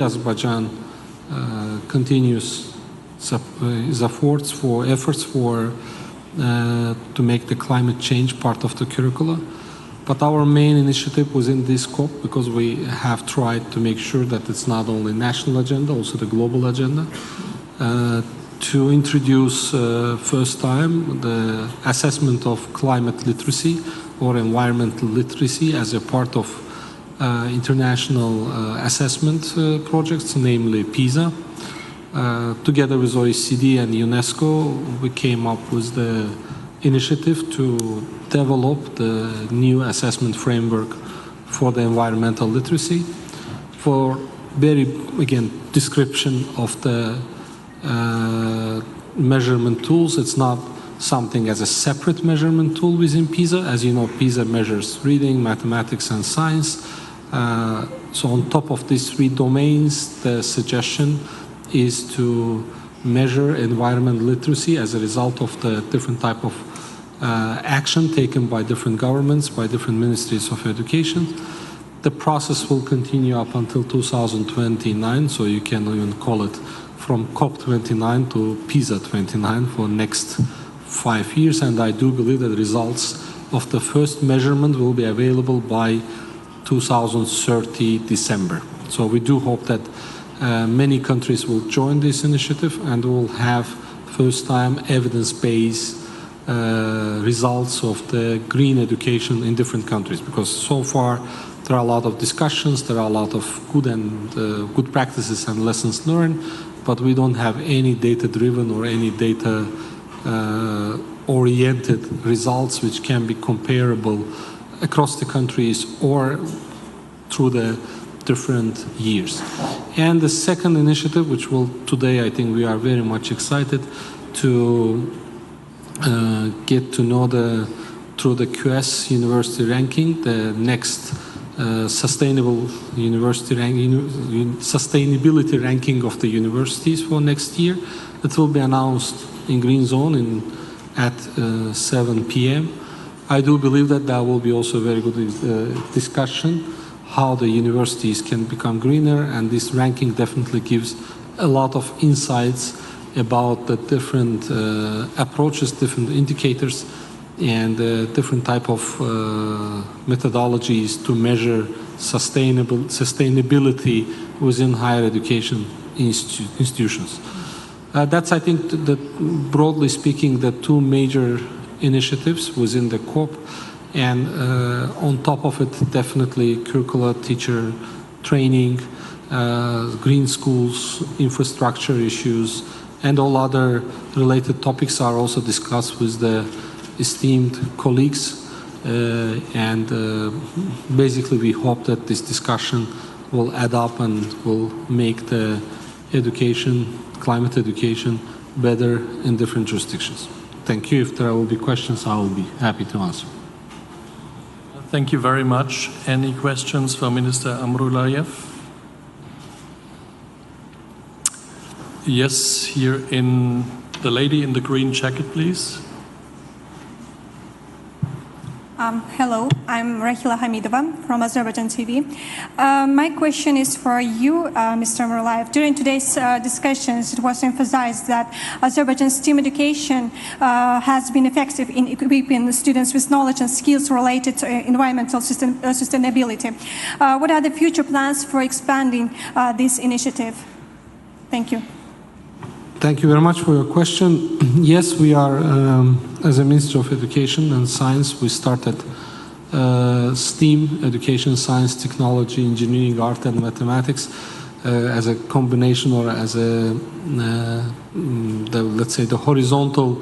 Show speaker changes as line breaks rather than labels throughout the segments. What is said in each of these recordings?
Azerbaijan continues his efforts to make the climate change part of the curricula. But our main initiative within this COP, because we have tried to make sure that it's not only national agenda, also the global agenda, to introduce first time the assessment of climate literacy or environmental literacy as a part of international assessment projects, namely PISA. Together with OECD and UNESCO, we came up with the initiative to develop the new assessment framework for the environmental literacy, for very, again, description of the measurement tools. It's not something as a separate measurement tool within PISA. As you know, PISA measures reading, mathematics, and science. So on top of these three domains, the suggestion is to measure environmental literacy as a result of the different type of action taken by different governments, by different ministries of education. The process will continue up until 2029, so you can even call it from COP29 to PISA 29 for next 5 years, and I do believe that the results of the first measurement will be available by 2030 December. So we do hope that many countries will join this initiative and will have first time evidence-based results of the green education in different countries, because so far there are a lot of discussions, there are a lot of good practices and lessons learned, but we don't have any data-driven or any data-oriented results which can be comparable across the countries or through the different years. And the second initiative, which will today, I think we are very much excited to get to know through the QS university ranking, the next sustainability ranking of the universities for next year. It will be announced in Green Zone at 7 p.m. I do believe that that will be also a very good discussion, how the universities can become greener, and this ranking definitely gives a lot of insights about the different approaches, different indicators, and different type of methodologies to measure sustainability within higher education institutions. That's, I think, broadly speaking, the two major initiatives within the COP, and on top of it, definitely curricula, teacher training, green schools, infrastructure issues, and all other related topics are also discussed with the esteemed colleagues. Basically, we hope that this discussion will add up and will make the education, climate education, better in different jurisdictions. Thank you. If there will be questions, I will be happy to answer.
Thank you very much. Any questions for Minister Amrullayev? Yes, here in the lady in the green jacket, please.
Hello, I'm Rahila Hamidova from Azerbaijan TV. My question is for you, Mr. Amrullayev. During today's discussions, it was emphasized that Azerbaijan's STEAM education has been effective in equipping the students with knowledge and skills related to environmental sustainability. What are the future plans for expanding this initiative? Thank you.
Thank you very much for your question. Yes, we are, as a Ministry of Education and Science, we started STEAM, education, science, technology, engineering, art, and mathematics as a combination, or as a, let's say, the horizontal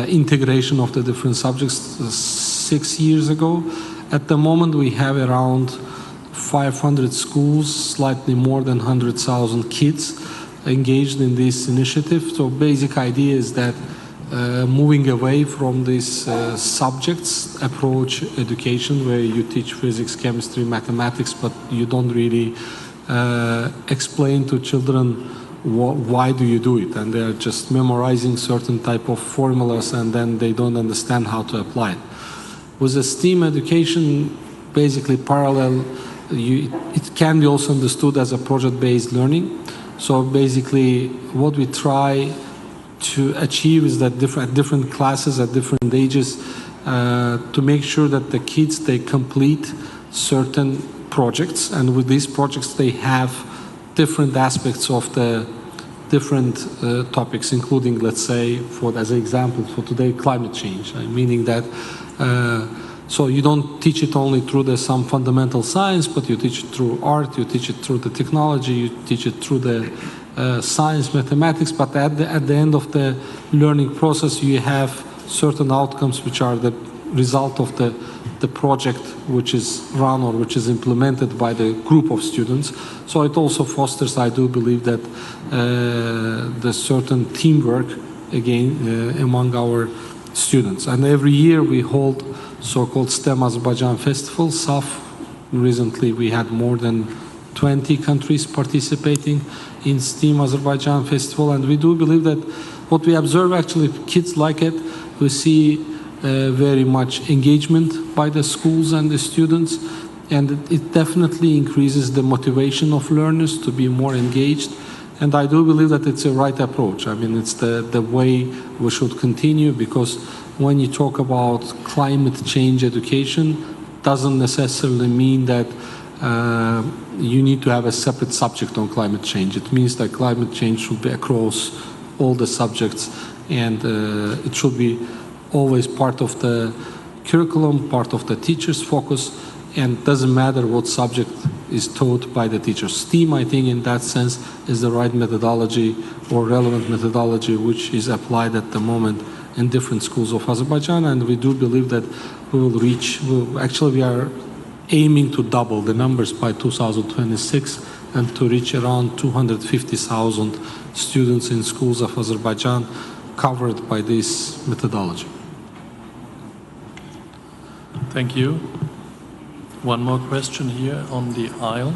integration of the different subjects 6 years ago. At the moment, we have around 500 schools, slightly more than 100,000 kids engaged in this initiative. So basic idea is that moving away from these subjects approach education, where you teach physics, chemistry, mathematics, but you don't really explain to children why do you do it, and they're just memorizing certain type of formulas and then they don't understand how to apply it. With the STEAM education, basically parallel it can be also understood as a project-based learning. So basically, what we try to achieve is that different classes at different ages, to make sure that the kids, they complete certain projects, and with these projects they have different aspects of the different topics, including, let's say, as an example for today, climate change, meaning that so you don't teach it only through some fundamental science, but you teach it through art, you teach it through the technology, you teach it through the science, mathematics, but at the end of the learning process, you have certain outcomes which are the result of the project which is run or which is implemented by the group of students. So it also fosters, I do believe, that the certain teamwork, again, among our students. And every year we hold so-called STEM Azerbaijan Festival, SAF. Recently we had more than 20 countries participating in STEM Azerbaijan Festival, and we do believe that what we observe, actually, kids like it. We see very much engagement by the schools and the students, and it definitely increases the motivation of learners to be more engaged. And I do believe that it's a right approach. I mean, it's the way we should continue, because when you talk about climate change education, doesn't necessarily mean that you need to have a separate subject on climate change. It means that climate change should be across all the subjects, and it should be always part of the curriculum, part of the teacher's focus, and it doesn't matter what subject is taught by the teacher. STEAM, I think, in that sense, is the right methodology or relevant methodology which is applied at the moment in different schools of Azerbaijan, and we do believe that we will reach, actually we are aiming to double the numbers by 2026 and to reach around 250,000 students in schools of Azerbaijan covered by this methodology.
Thank you. One more question here on the aisle.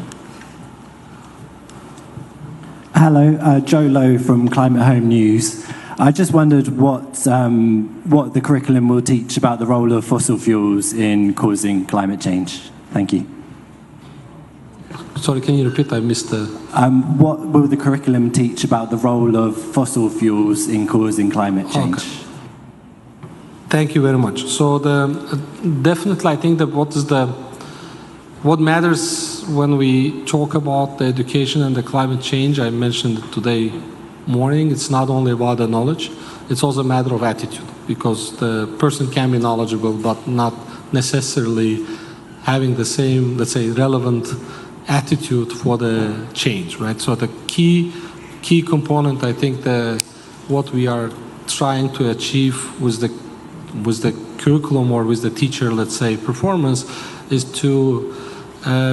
Hello, Joe Lowe from Climate Home News. I just wondered what the curriculum will teach about the role of fossil fuels in causing climate change. Thank you.
Sorry, can you repeat? I missed the...
What will the curriculum teach about the role of fossil fuels in causing climate change?
Okay. Thank you very much. So definitely, I think that what matters when we talk about the education and the climate change, I mentioned today morning, it's not only about the knowledge, it's also a matter of attitude, because the person can be knowledgeable but not necessarily having the same, let's say, relevant attitude for the change, right? So the key component, I think, what we are trying to achieve with the curriculum or with the teacher, let's say, performance, is to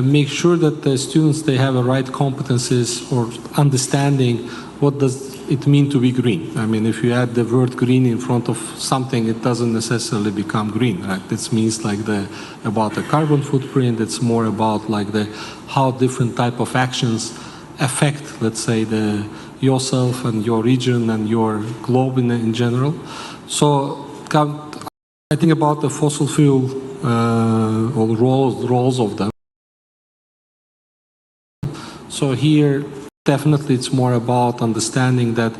make sure that the students, they have the right competencies or understanding what does it mean to be green. I mean, if you add the word green in front of something, it doesn't necessarily become green, right? This means like about the carbon footprint. It's more about like how different type of actions affect, let's say, yourself and your region and your globe in general. So I think about the fossil fuel or roles of them. So here, definitely it's more about understanding that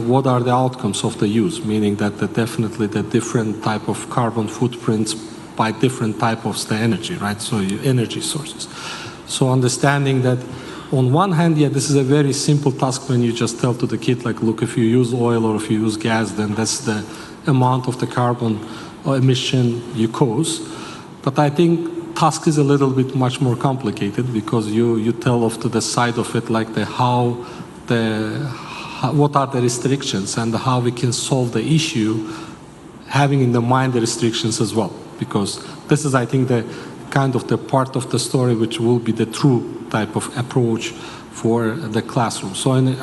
what are the outcomes of the use, meaning that definitely the different type of carbon footprints by different type of the energy, right? So energy sources. So understanding that on one hand, yeah, this is a very simple task when you just tell to the kid, like, look, if you use oil or if you use gas, then that's the amount of the carbon emission you cause. But I think task is a little bit much more complicated, because you tell off to the side of it, like what are the restrictions and how we can solve the issue, having in the mind the restrictions as well. Because this is, I think, the kind of the part of the story which will be the true type of approach for the classroom. So in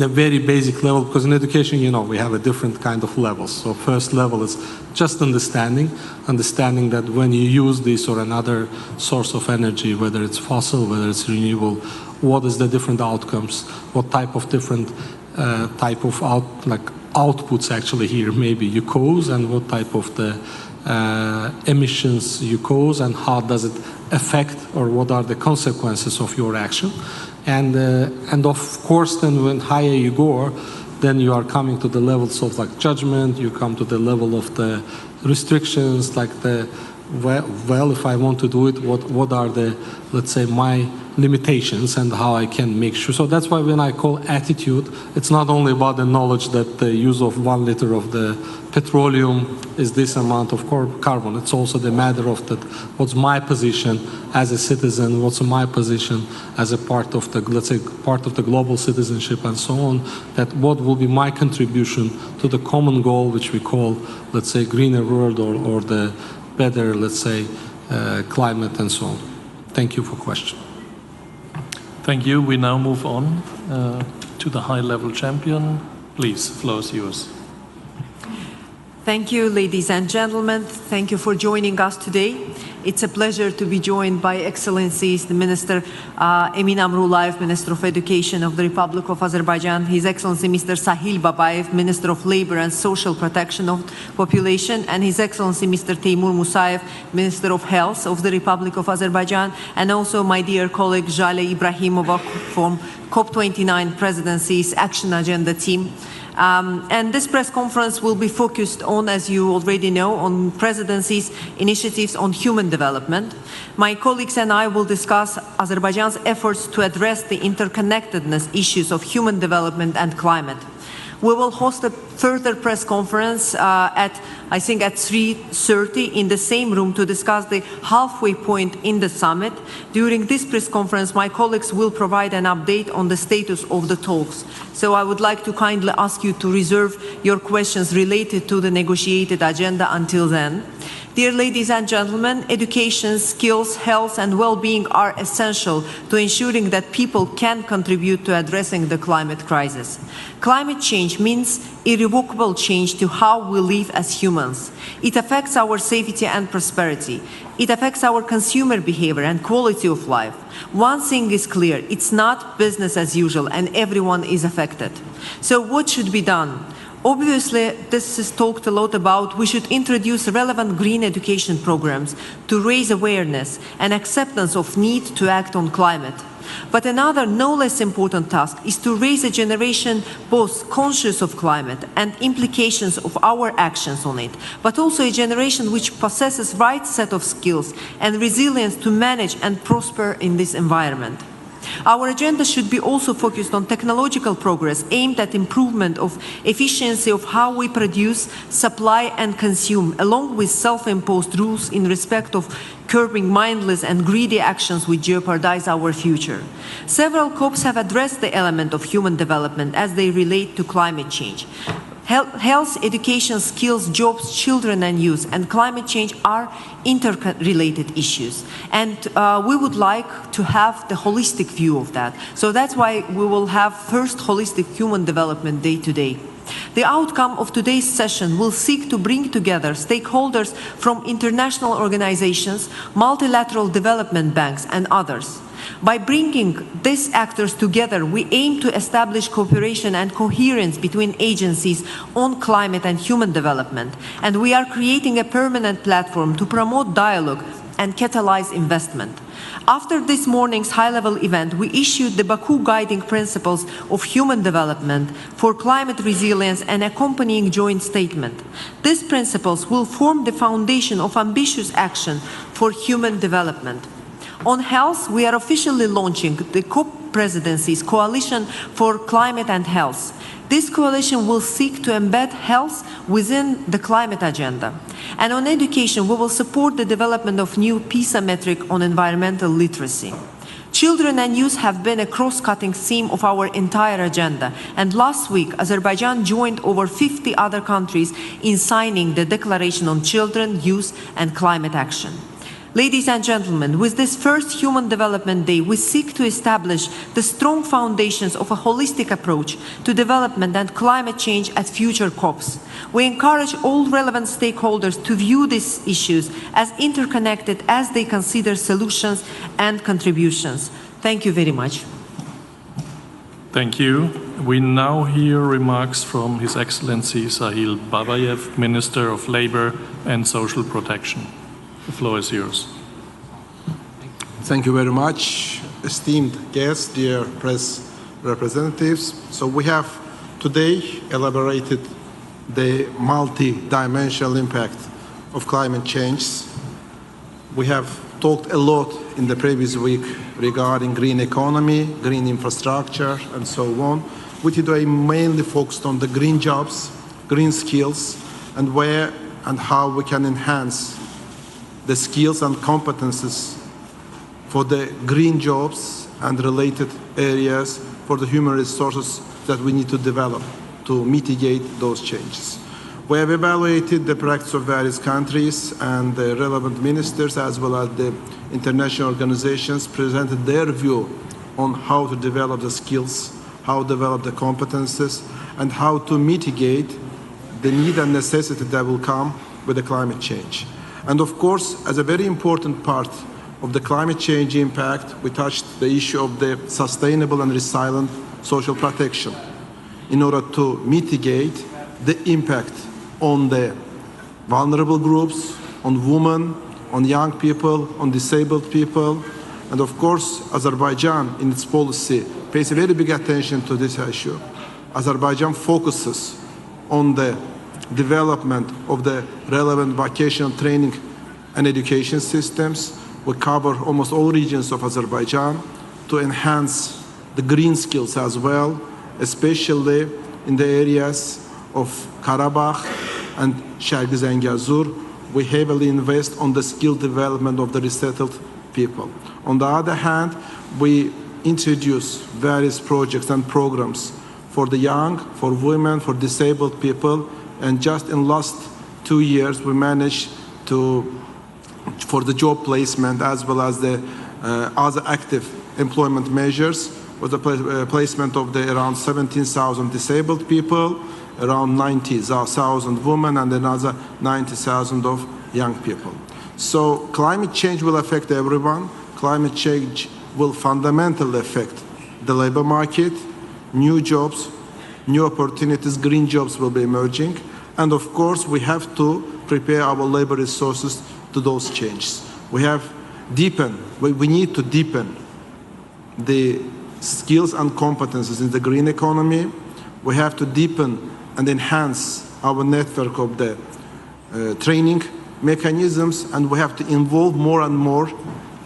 a very basic level, because in education, you know, we have a different kind of levels. So first level is just understanding that when you use this or another source of energy, whether it's fossil, whether it's renewable, what is the different outcomes, what type of different outputs actually here maybe you cause, and what type of the emissions you cause and how does it affect or what are the consequences of your action. And of course, then when higher you go, then you are coming to the levels of like judgment, you come to the level of the restrictions, like the, well, if I want to do it, what are the, let's say, my limitations and how I can make sure. So that's why when I call attitude, it's not only about the knowledge that the use of 1 liter of the petroleum is this amount of carbon. It's also the matter of that, what's my position as a citizen, what's my position as a part of the, let's say, part of the global citizenship and so on, that what will be my contribution to the common goal, which we call, let's say, greener world or the better, let's say, climate and so on. Thank you for the question.
Thank you. We now move on to the high-level champion. Please, the floor is yours.
Thank you, ladies and gentlemen. Thank you for joining us today. It's a pleasure to be joined by Excellencies, the Minister Emin Amrullayev, Minister of Education of the Republic of Azerbaijan, His Excellency Mr. Sahil Babayev, Minister of Labor and Social Protection of Population, and His Excellency Mr. Teymur Musayev, Minister of Health of the Republic of Azerbaijan, and also my dear colleague Jale Ibrahimova from COP29 Presidency's Action Agenda team. And this press conference will be focused on, as you already know, on Presidency's initiatives on human development. My colleagues and I will discuss Azerbaijan's efforts to address the interconnectedness issues of human development and climate. We will host a further press conference I think at 3:30 in the same room to discuss the halfway point in the summit. During this press conference, my colleagues will provide an update on the status of the talks. So I would like to kindly ask you to reserve your questions related to the negotiated agenda until then. Dear ladies and gentlemen, education, skills, health and well-being are essential to ensuring that people can contribute to addressing the climate crisis. Climate change means irrevocable change to how we live as humans. It affects our safety and prosperity. It affects our consumer behavior and quality of life. One thing is clear, it's not business as usual and everyone is affected. So what should be done? Obviously, this is talked a lot about. We should introduce relevant green education programs to raise awareness and acceptance of need to act on climate. But another no less important task is to raise a generation both conscious of climate and implications of our actions on it, but also a generation which possesses right set of skills and resilience to manage and prosper in this environment. Our agenda should be also focused on technological progress aimed at improvement of efficiency of how we produce, supply and consume, along with self-imposed rules in respect of curbing mindless and greedy actions which jeopardize our future. Several COPs have addressed the element of human development as they relate to climate change. Health, education, skills, jobs, children and youth, and climate change are interrelated issues. And we would like to have the holistic view of that. So that's why we will have first Holistic Human Development Day today. The outcome of today's session will seek to bring together stakeholders from international organizations, multilateral development banks, and others. By bringing these actors together, we aim to establish cooperation and coherence between agencies on climate and human development, and we are creating a permanent platform to promote dialogue and catalyze investment. After this morning's high-level event, we issued the Baku Guiding Principles of Human Development for Climate Resilience and accompanying joint statement. These principles will form the foundation of ambitious action for human development. On health, we are officially launching the COP Presidency's Coalition for Climate and Health. This coalition will seek to embed health within the climate agenda. And on education, we will support the development of new PISA metric on environmental literacy. Children and youth have been a cross-cutting theme of our entire agenda. And last week, Azerbaijan joined over 50 other countries in signing the Declaration on Children, Youth and Climate Action. Ladies and gentlemen, with this first Human Development Day, we seek to establish the strong foundations of a holistic approach to development and climate change at future COPs. We encourage all relevant stakeholders to view these issues as interconnected as they consider solutions and contributions. Thank you very much.
Thank you. We now hear remarks from His Excellency Sahil Babayev, Minister of Labour and Social Protection. The floor is yours.
Thank you very much, esteemed guests, dear press representatives. So we have today elaborated the multi-dimensional impact of climate change. We have talked a lot in the previous week regarding green economy, green infrastructure, and so on. We today mainly focused on the green jobs, green skills, and where and how we can enhance the skills and competences for the green jobs and related areas for the human resources that we need to develop to mitigate those changes. We have evaluated the practice of various countries, and the relevant ministers as well as the international organizations presented their view on how to develop the skills, how to develop the competences, and how to mitigate the need and necessity that will come with the climate change. And of course, as a very important part of the climate change impact, we touched the issue of the sustainable and resilient social protection in order to mitigate the impact on the vulnerable groups, on women, on young people, on disabled people. And of course, Azerbaijan in its policy pays very big attention to this issue. Azerbaijan focuses on the development of the relevant vocational training and education systems. We cover almost all regions of Azerbaijan to enhance the green skills as well, especially in the areas of Karabakh and Shargı Zengezur. We heavily invest on the skill development of the resettled people. On the other hand, we introduce various projects and programs for the young, for women, for disabled people, and just in the last 2 years we managed to, for the job placement as well as the other active employment measures, with the placement of the around 17,000 disabled people, around 90,000 women, and another 90,000 of young people. So climate change will affect everyone. Climate change will fundamentally affect the labor market. New jobs, new opportunities, green jobs will be emerging. And of course, we have to prepare our labor resources to those changes. We need to deepen the skills and competences in the green economy. We have to deepen and enhance our network of the training mechanisms, and we have to involve more and more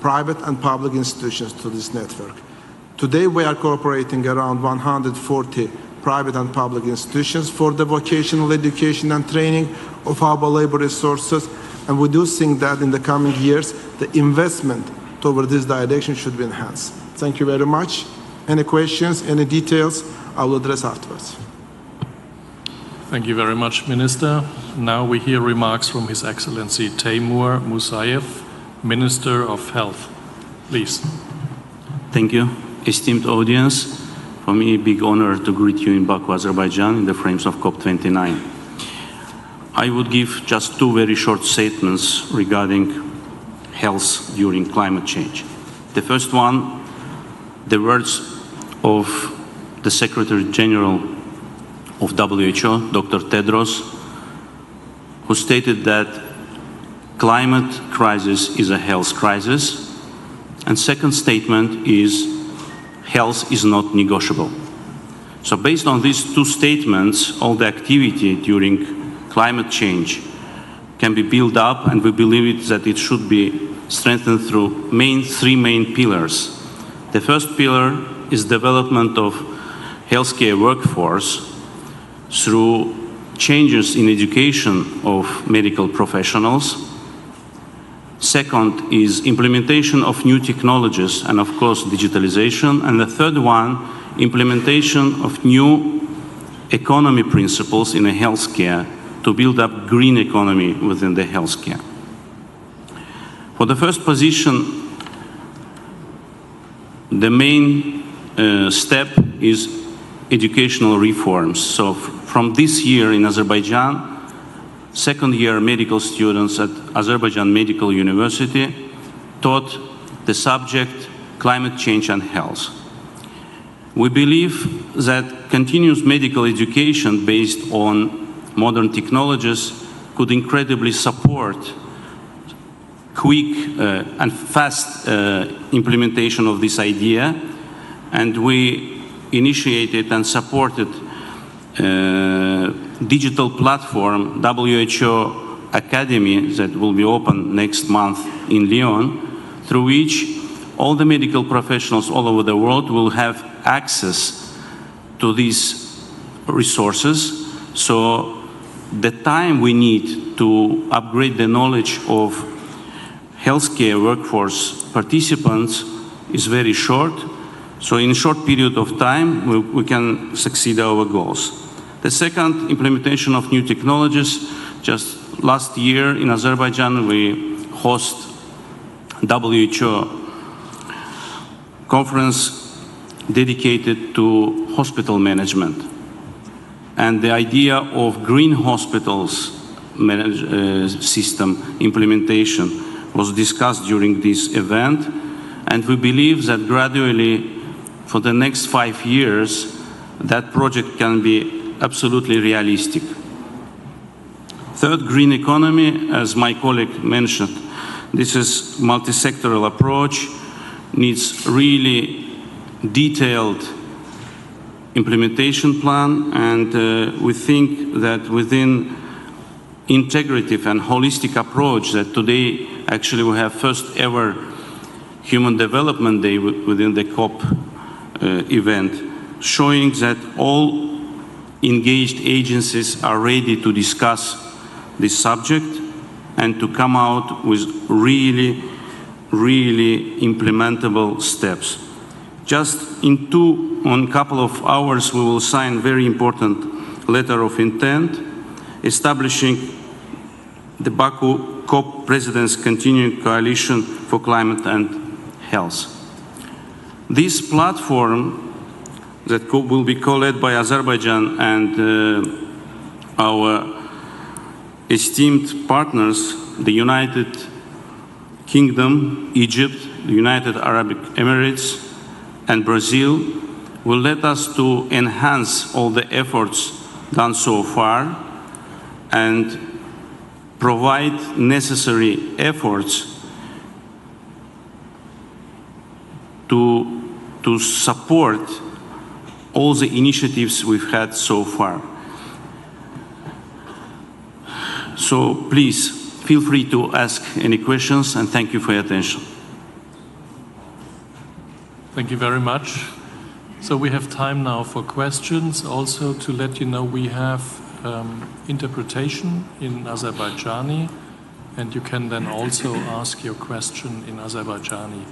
private and public institutions to this network. Today we are cooperating around 140 private and public institutions for the vocational education and training of our labor resources, and we do think that in the coming years the investment toward this direction should be enhanced. Thank you very much. Any questions, any details, I will address afterwards.
Thank you very much, Minister. Now we hear remarks from His Excellency Teymur Musayev, Minister of Health. Please.
Thank you. Esteemed audience, for me a big honor to greet you in Baku, Azerbaijan in the frames of COP29. I would give just two very short statements regarding health during climate change. The first one, the words of the Secretary General of WHO, Dr. Tedros, who stated that climate crisis is a health crisis. And second statement is health is not negotiable. So based on these two statements, all the activity during climate change can be built up, and we believe that it should be strengthened through three main pillars. The first pillar is development of healthcare workforce through changes in education of medical professionals. Second is implementation of new technologies and, of course, digitalization. And the third one, implementation of new economy principles in healthcare to build up green economy within the healthcare. For the first position, the main step is educational reforms. So from this year in Azerbaijan, second-year medical students at Azerbaijan Medical University taught the subject climate change and health. We believe that continuous medical education based on modern technologies could incredibly support quick and fast implementation of this idea, and we initiated and supported digital platform WHO Academy that will be open next month in Lyon, through which all the medical professionals all over the world will have access to these resources. So the time we need to upgrade the knowledge of healthcare workforce participants is very short. So in a short period of time, we can succeed our goals. The second, implementation of new technologies. Just last year in Azerbaijan, we host WHO conference dedicated to hospital management. And the idea of green hospitals system implementation was discussed during this event. And we believe that gradually, for the next 5 years, that project can be absolutely realistic. Third, green economy, as my colleague mentioned, this is multi-sectoral approach, needs really detailed implementation plan, and we think that within integrative and holistic approach that today actually we have first ever Human Development Day within the COP event, showing that all engaged agencies are ready to discuss this subject and to come out with really implementable steps. Just in a couple of hours, we will sign very important letter of intent establishing the Baku COP President's Continuing Coalition for Climate and Health. This platform that will be co-led by Azerbaijan and our esteemed partners, the United Kingdom, Egypt, the United Arab Emirates, and Brazil, will let us to enhance all the efforts done so far and provide necessary efforts to support all the initiatives we've had so far. So please, feel free to ask any questions, and thank you for your attention.
Thank you very much. So we have time now for questions. Also to let you know, we have interpretation in Azerbaijani, and you can then also ask your question in Azerbaijani.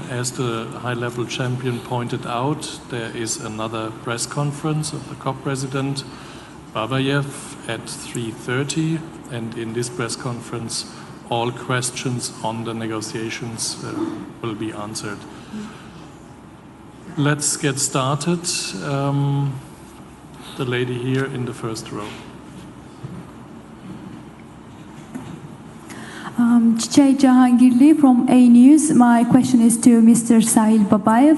As the high-level champion pointed out, there is another press conference of the COP president, Babayev, at 3:30, and in this press conference, all questions on the negotiations will be answered. Let's get started. The lady here in the first row.
Çiçek Cahangirli from A News. My question is to Mr. Sahil Babayev.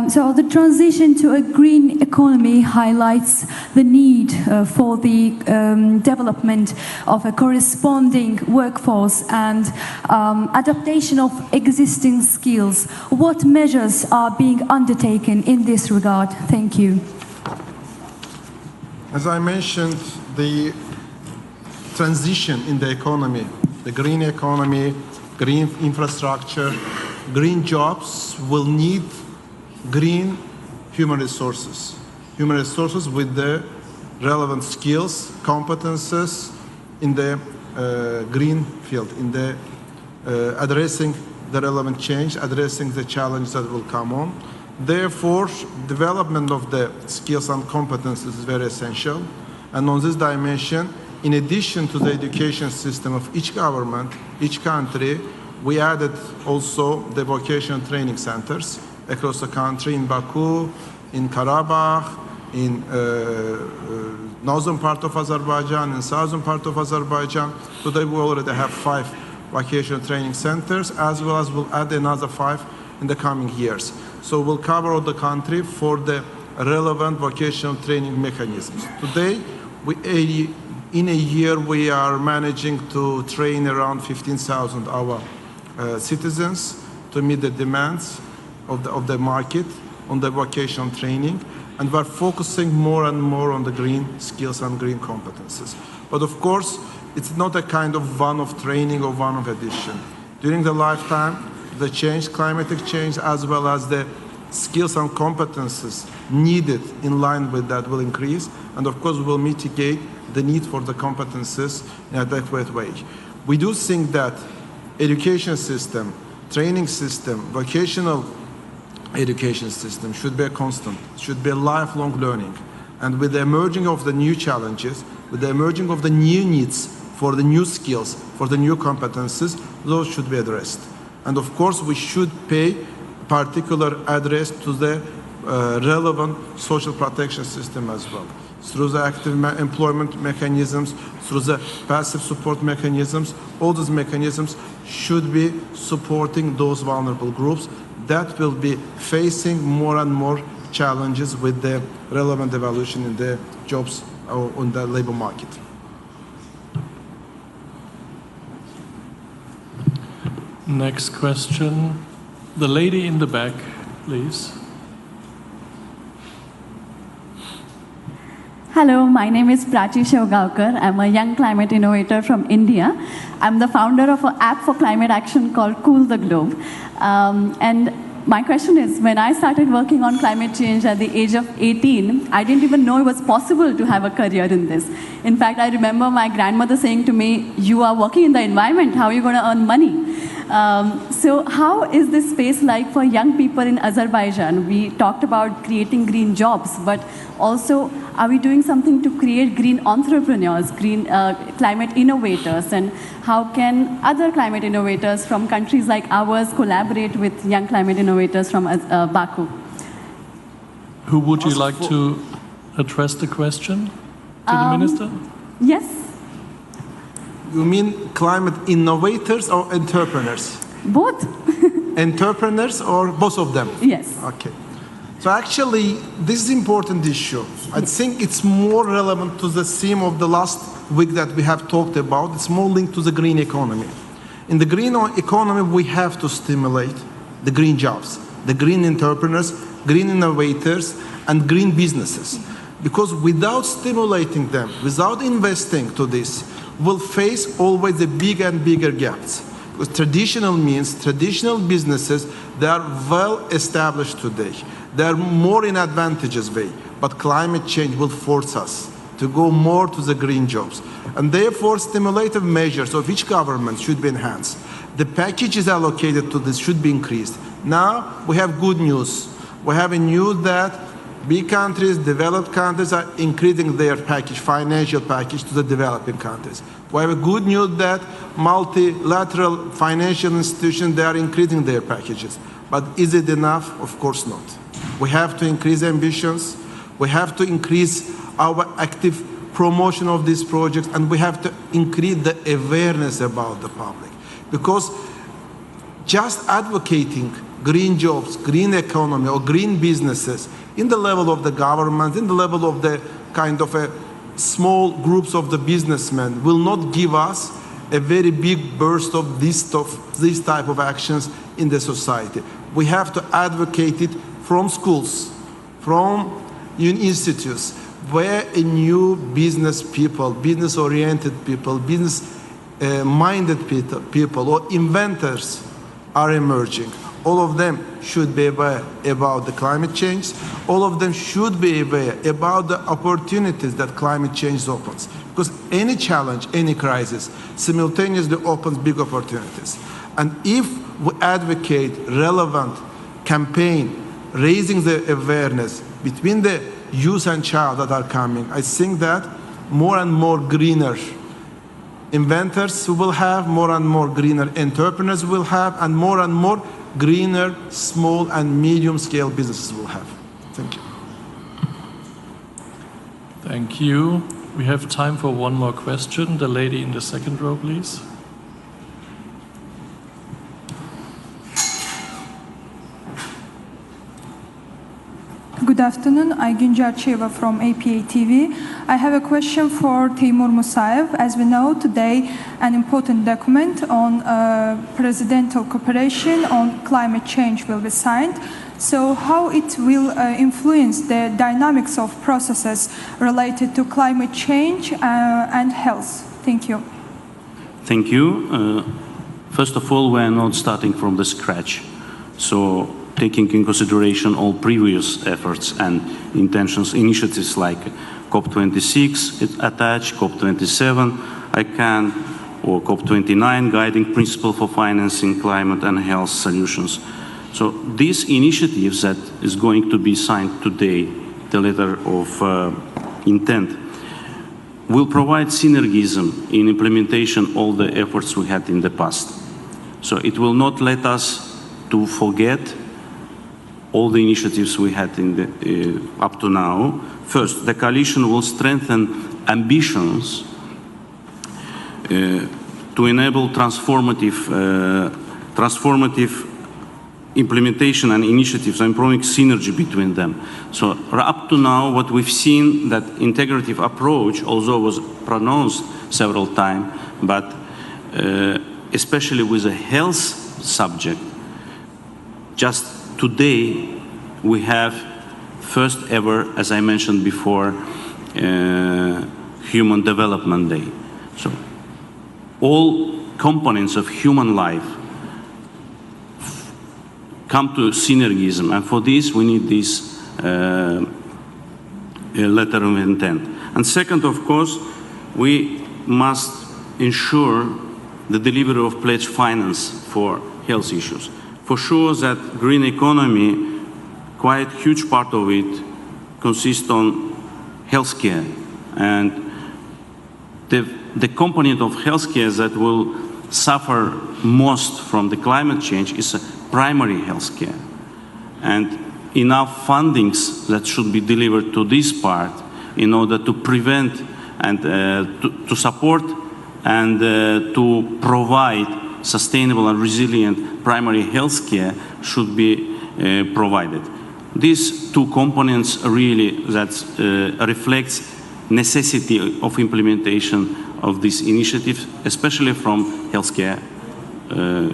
So the transition to a green economy highlights the need for the development of a corresponding workforce and adaptation of existing skills. What measures are being undertaken in this regard? Thank you.
As I mentioned, the transition in the economy, the green economy, green infrastructure, green jobs will need green human resources with the relevant skills, competences in the green field, in the addressing the relevant change, addressing the challenge that will come on. Therefore, development of the skills and competences is very essential. And on this dimension, in addition to the education system of each government, each country, we added also the vocational training centers across the country, in Baku, in Karabakh, in northern part of Azerbaijan, in southern part of Azerbaijan. Today we already have 5 vocational training centers, as well as we'll add another 5 in the coming years. So we'll cover all the country for the relevant vocational training mechanisms. Today, in a year, we are managing to train around 15,000 our citizens to meet the demands of the market on the vocational training. And we're focusing more and more on the green skills and green competences. But of course, it's not a kind of one-off training or one-off addition. During the lifetime, the change, climatic change, as well as the skills and competences needed in line with that will increase. And of course, we will mitigate the need for the competences in an adequate way. We do think that education system, training system, vocational education system should be a constant, should be a lifelong learning. And with the emerging of the new challenges, with the emerging of the new needs for the new skills, for the new competences, those should be addressed. And of course, we should pay particular address to the relevant social protection system as well. Through the active employment mechanisms, through the passive support mechanisms, all those mechanisms should be supporting those vulnerable groups that will be facing more and more challenges with the relevant evolution in the jobs or on the labor market.
Next question. The lady in the back, please.
Hello, my name is Prachi Shivgaonkar. I'm a young climate innovator from India. I'm the founder of an app for climate action called Cool the Globe. And my question is, when I started working on climate change at the age of 18, I didn't even know it was possible to have a career in this. In fact, I remember my grandmother saying to me, you are working in the environment, how are you going to earn money? So how is this space like for young people in Azerbaijan? We talked about creating green jobs, but also are we doing something to create green entrepreneurs, green climate innovators, and how can other climate innovators from countries like ours collaborate with young climate innovators from Baku?
Who would you like to address the question to the minister?
Yes.
You mean climate innovators or entrepreneurs?
Both.
Entrepreneurs or both of them?
Yes.
Okay. So actually, this is an important issue. I think it's more relevant to the theme of the last week that we have talked about. It's more linked to the green economy. In the green economy, we have to stimulate the green jobs, the green entrepreneurs, green innovators, and green businesses. Because without stimulating them, without investing to this, we'll face always the bigger and bigger gaps. Because traditional businesses, they are well established today. They are more in advantageous way, but climate change will force us to go more to the green jobs. And therefore, stimulative measures of each government should be enhanced. The packages allocated to this should be increased. Now, we have good news. We have a news that big countries, developed countries are increasing their package, financial package to the developing countries. We have a good news that multilateral financial institutions, they are increasing their packages. But is it enough? Of course not. We have to increase ambitions. We have to increase our active promotion of these projects, and we have to increase the awareness about the public. Because just advocating green jobs, green economy, or green businesses in the level of the government, in the level of the kind of a small groups of the businessmen will not give us a very big burst of this type of actions in the society. We have to advocate it from schools, from institutes, where a new business people, business-oriented people, business-minded people, or inventors are emerging. All of them should be aware about the climate change. All of them should be aware about the opportunities that climate change opens. Because any challenge, any crisis, simultaneously opens big opportunities. And if we advocate relevant campaign, raising the awareness between the youth and child that are coming, I think that more and more greener inventors will have, more and more greener entrepreneurs will have, and more greener small and medium-scale businesses will have. Thank you.
Thank you. We have time for one more question. The lady in the second row, please.
afternoon. Aygün Cerçeva from APA TV. I have a question for Timur Musayev. As we know, today an important document on presidential cooperation on climate change will be signed. So how it will influence the dynamics of processes related to climate change and health? Thank you.
Thank you. First of all, we are not starting from the scratch. So taking in consideration all previous efforts and intentions, initiatives like COP26 attached, COP27, ICANN, or COP29, guiding principle for financing climate and health solutions. So these initiatives that is going to be signed today, the letter of intent, will provide synergism in implementation all the efforts we had in the past. So it will not let us to forget all the initiatives we had in the, up to now. First, the coalition will strengthen ambitions to enable transformative implementation and initiatives, improving synergy between them. So up to now, what we've seen, that integrative approach, although was pronounced several times, but especially with a health subject, just today we have first ever, as I mentioned before, Human Development Day. So all components of human life come to synergism, and for this we need this letter of intent. And second, of course, we must ensure the delivery of pledged finance for health issues. For sure that green economy, quite huge part of it consists on healthcare, and the component of healthcare that will suffer most from the climate change is primary healthcare, and enough fundings that should be delivered to this part in order to prevent and to support and to provide sustainable and resilient primary health care should be provided. These two components really that reflects necessity of implementation of this initiative, especially from healthcare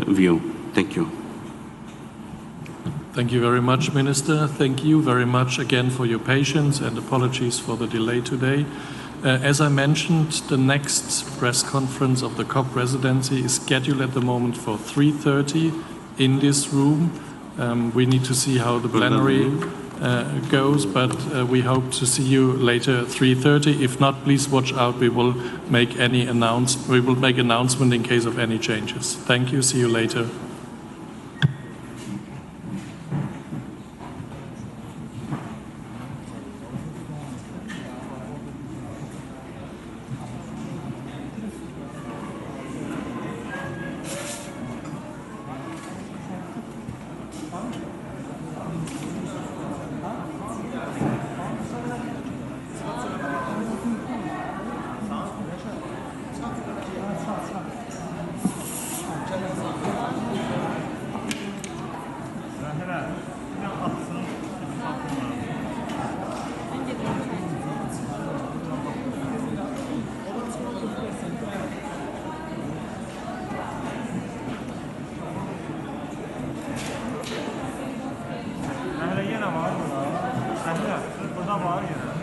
view. Thank you.
Thank you very much, Minister. Thank you very much again for your patience, and apologies for the delay today. As I mentioned, the next press conference of the COP presidency is scheduled at the moment for 3:30 in this room. We need to see how the plenary goes, but we hope to see you later at 3:30. If not, please watch out. We will make announcement in case of any changes. Thank you. See you later.
Burada var yine.